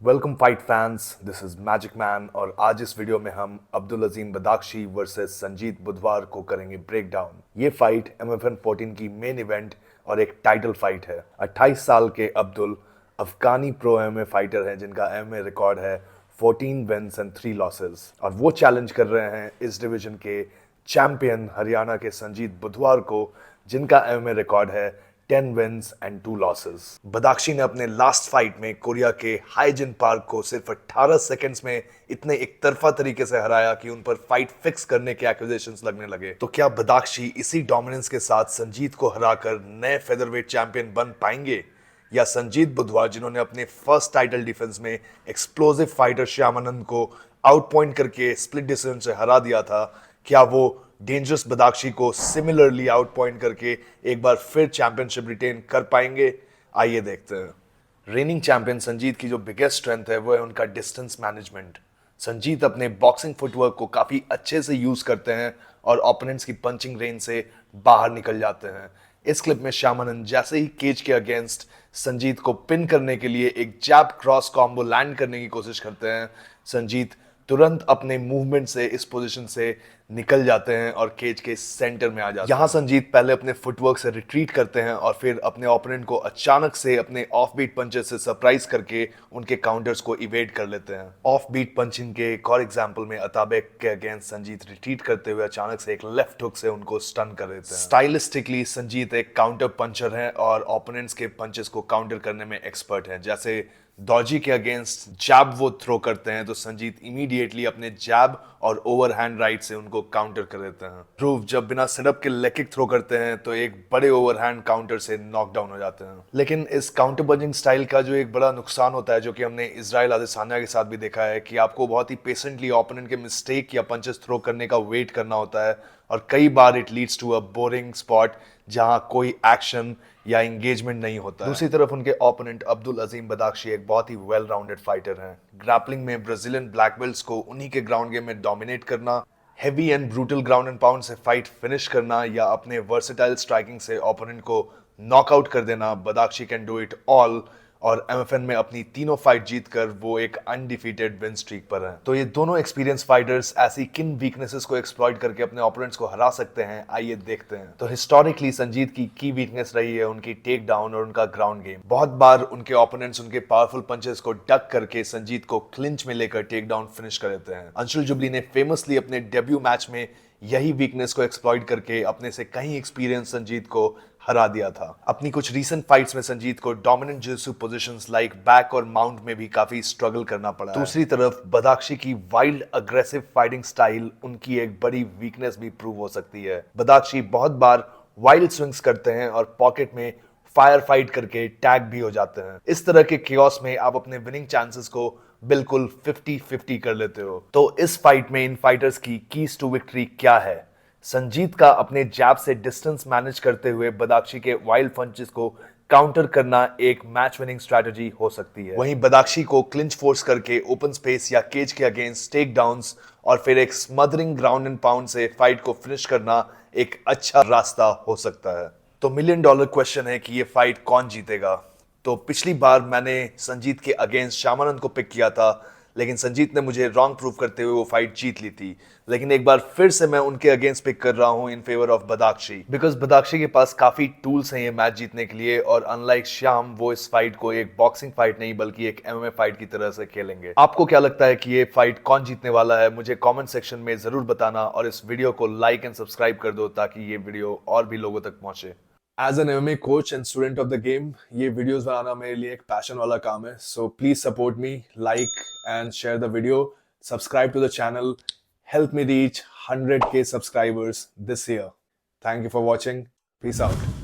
Welcome fight fans, this is magic man और आज इस वीडियो में हम अब्दुल अजीम बदाख्शी वर्सेस संजीत बुधवार को करेंगे ब्रेक डाउन। ये फाइट MFN 14 की मेन इवेंट और एक टाइटल फाइट है। 28 साल के अब्दुल अफगानी प्रो MMA फाइटर हैं जिनका MMA रिकॉर्ड है 14 विन्स एंड 3 लॉसेस और वो चैलेंज कर रहे हैं इस डिवीजन के चैंपियन हरियाणा के संजीत बुधवार को जिनका MMA रिकॉर्ड है 10 विन्स एंड 2 लॉसेस। बदाख्शी ने अपने लास्ट फाइट में कोरिया के हाईजिन पार्क को सिर्फ 18 सेकंड्स में इतने एक तरफा तरीके से हराया कि उन पर फाइट फिक्स करने के एक्यूजेशंस लगने लगे। तो क्या बदाख्शी इसी डोमिनेंस के साथ संजीत को हराकर नए फेदरवेट चैंपियन बन पाएंगे, या संजीत बुधवार जिन्होंने अपने फर्स्ट टाइटल डिफेंस में एक्सप्लोसिव फाइटर श्यामानंद को आउट पॉइंट करके स्प्लिट डिसीजन से हरा दिया था, क्या वो डेंजरस बदाख्शी को सिमिलरली आउट पॉइंट करके एक बार फिर चैंपियनशिप रिटेन कर पाएंगे? आइए देखते हैं। रेनिंग चैंपियन संजीत की जो बिगेस्ट स्ट्रेंथ है वो है उनका डिस्टेंस मैनेजमेंट। संजीत अपने बॉक्सिंग फुटवर्क को काफी अच्छे से यूज करते हैं और ओपोनेंट्स की पंचिंग रेंज से बाहर निकल जाते हैं। इस क्लिप में श्यामानंद जैसे ही केज के अगेंस्ट संजीत को पिन करने के लिए एक जैब क्रॉस कॉम्बो लैंड करने की कोशिश करते हैं, संजीत तुरंत अपने मूवमेंट से इस पोजीशन से निकल जाते हैं और केज के सेंटर में आ जाते हैं। यहाँ संजीत पहले अपने फुटवर्क से रिट्रीट करते हैं और फिर अपने ओपोनेंट को अचानक से अपने ऑफ बीट पंचेस से सरप्राइज करके उनके काउंटर्स को इवेड कर लेते हैं। ऑफ बीट पंचिंग के एक और एग्जांपल में अताबेक के अगेंस्ट संजीत रिट्रीट करते हुए अचानक से एक लेफ्ट हुक से उनको स्टन कर देते हैं। स्टाइलिस्टिकली संजीत एक काउंटर पंचर है और ओपोनेंट्स के पंचेस को काउंटर करने में एक्सपर्ट है। जैसे दौजी के अगेंस्ट जैब वो थ्रो करते हैं तो संजीत इमीडिएटली अपने जैब और ओवरहैंड राइट से उनको काउंटर कर देते हैं। ध्रुव जब बिना सेटअप के लेग किक थ्रो करते हैं तो एक बड़े ओवरहैंड काउंटर से नॉक डाउन हो जाते हैं। लेकिन इस काउंटर पंचिंग स्टाइल का जो एक बड़ा नुकसान होता है, जो कि हमने इजराइल अदेसानिया के साथ भी देखा है, कि आपको बहुत ही पेशेंटली ओपोनेंट के मिस्टेक या पंचेस थ्रो करने का वेट करना होता है और कई बार it leads to a boring spot जहां कोई एक्शन या एंगेजमेंट नहीं होता है। दूसरी तरफ उनके ओपोनेंट अब्दुल अजीम बदाख्शी एक बहुत ही वेल राउंडेड फाइटर हैं। ग्रैपलिंग में ब्राजीलियन ब्लैक बेल्ट्स को उन्हीं के ग्राउंड गेम में डोमिनेट करना, heavy and brutal ground and pound से फाइट फिनिश करना या अपने वर्सेटाइल स्ट्राइकिंग से ओपोनेंट को नॉकआउट कर देना, बदाख्शी कैन डू इट ऑल और MFN में अपनी तीनों फाइट जीतकर वो एक अनडिफीटेड विन स्ट्रीक पर हैं। तो ये दोनों एक्सपीरियंस फाइटर्स ऐसी किन वीकनेसेस को एक्सप्लॉइट करके अपने ओपोनेंट्स को हरा सकते हैं, आइए देखते हैं। तो हिस्टोरिकली संजीत की वीकनेस रही है उनकी टेक डाउन और उनका ग्राउंड गेम। बहुत बार उनके ओपोनेंट्स उनके पावरफुल पंचेस को डक करके संजीत को क्लिंच में लेकर टेक डाउन फिनिश कर देते हैं। अंशुल जुबली ने फेमसली अपने डेब्यू मैच में यही वीकनेस को एक्सप्लॉइट करके अपने से कहीं एक्सपीरियंस संजीत को हरा दिया था। अपनी कुछ रीसेंट फाइट्स में संजीत को डोमिनेंट जित्सु पोजीशंस लाइक बैक और माउंट में भी काफी स्ट्रगल करना पड़ा। दूसरी तरफ बदाख्शी की वाइल्ड अग्रेसिव फाइटिंग स्टाइल उनकी एक बड़ी वीकनेस भी प्रूव हो सकती है। बदाख्शी बहुत बार वाइल्ड स्विंग्स करते हैं और पॉकेट में फायर फाइट करके टैग भी हो जाते हैं। इस तरह के केओस में आप अपने विनिंग चांसेस को बिल्कुल 50-50 कर लेते हो। तो इस फाइट में इन फाइटर्स की कीज टू विक्ट्री क्या है? संजीत का अपने जैब से डिस्टेंस मैनेज करते हुए बदाख्शी के वाइल्ड पंचेस को काउंटर करना एक मैच विनिंग स्ट्रेटजी हो सकती है। वहीं बदाख्शी को क्लिंच फोर्स करके ओपन स्पेस या केज के अगेंस्ट टेक डाउन्स और फिर एक स्मदरिंग ग्राउंड एंड पाउंड से फाइट को फिनिश करना एक अच्छा रास्ता हो सकता है। तो $1 मिलियन क्वेश्चन है कि ये फाइट कौन जीतेगा। तो पिछली बार मैंने संजीत के अगेंस्ट श्यामानंद को पिक किया था, लेकिन संजीत ने मुझे रॉन्ग प्रूव करते हुए वो फाइट जीत ली थी। लेकिन एक बार फिर से मैं उनके अगेंस्ट पिक कर रहा हूं इन फेवर ऑफ बदाख्शी, बिकॉज बदाख्शी के पास काफी टूल्स हैं ये मैच जीतने के लिए और अनलाइक श्याम वो इस फाइट को एक बॉक्सिंग फाइट नहीं बल्कि एक MMA फाइट की तरह से खेलेंगे। आपको क्या लगता है कि ये फाइट कौन जीतने वाला है? मुझे कॉमेंट सेक्शन में जरूर बताना और इस वीडियो को लाइक एंड सब्सक्राइब कर दो ताकि ये वीडियो और भी लोगों तक पहुंचे। As an MMA coach and student of the game, ये वीडियोस बनाना मेरे लिए एक पैशन वाला काम है। So please support me, like and share the video, subscribe to the channel, help me reach 100K subscribers this year. Thank you for watching. Peace out.